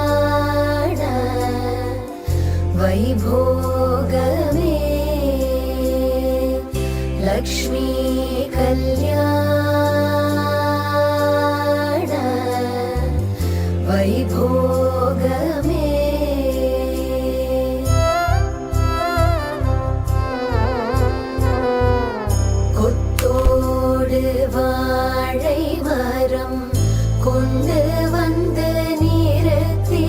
कल्याण वैभोगमे लक्ष्मी कल्याण वैभोगमे கொத்தோடு வாழை மரம் கொண்டு வந்து நிறுத்தி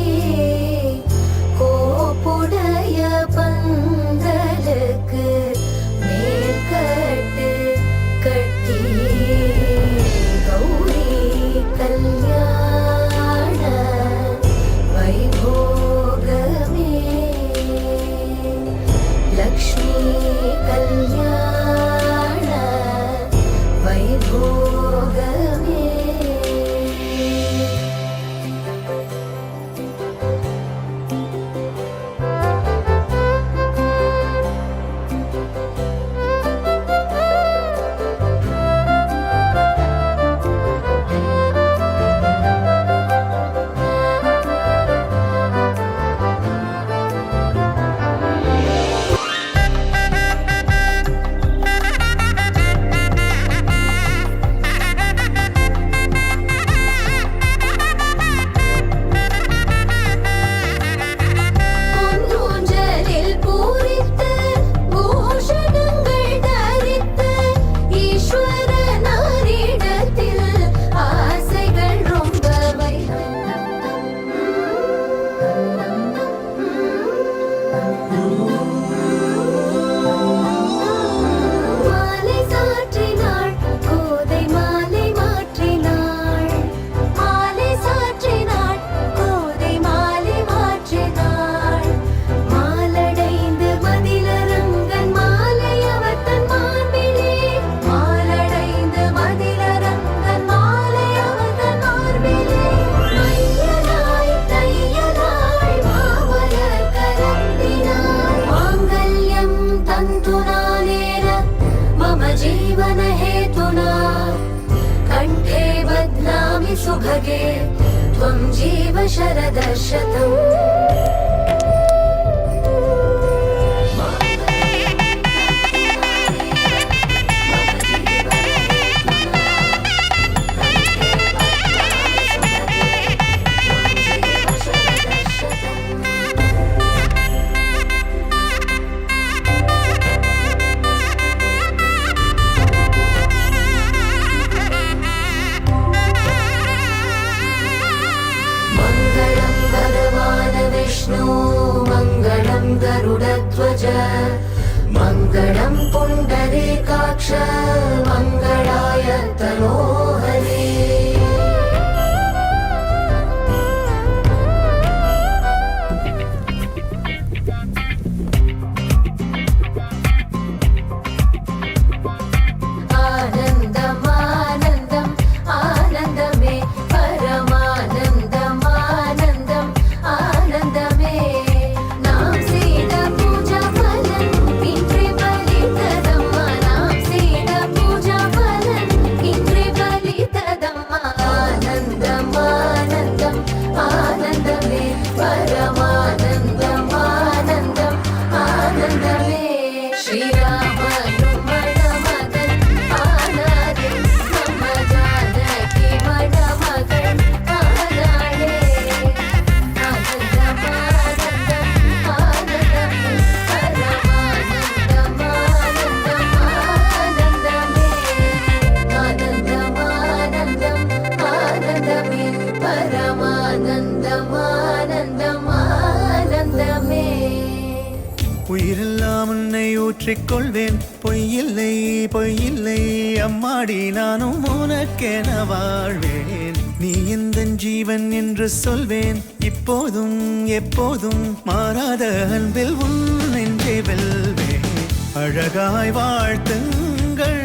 கோப்புடைய பந்தலுக்கு மேற்கட்டு கட்டி கௌரி கல்யாண வைபோகமே லக்ஷ்மி கல்யாண வைபோகமே जीवन हेतुना कंठे बध्नामि सुभगे त्वं जीव शरदशतम् मङ्गलं गरुडध्वज मङ्गलं पुण्डरीकाक्ष मङ्गलाय तनोहरे आनन्दम् आनन्दम् आनन्दमे परमानन्दम् आनन्दम् आनन्दमे नाम सीद पूजा फलम् इन्द्रे बलितदम्मा नाम सीद पूजा फलम् इन्द्रे बलितदम्मा आनन्दम् आनन्दम् आनन्दमे परमानन्दम् आनन्दम् आनन्दमे श्रीराम உயிரெல்லாம் உன்னை ஊற்றிக்கொள்வேன் பொய்யில்லை பொய்யில்லை அம்மாடி நானும் உனக்கென வாழ்வேன் நீ இந்த ஜீவன் என்று சொல்வேன் இப்போதும் எப்போதும் மாறாத அன்பில் உன் நெஞ்சை வெல்வேன் அழகாய் வாழ்த்துங்கள்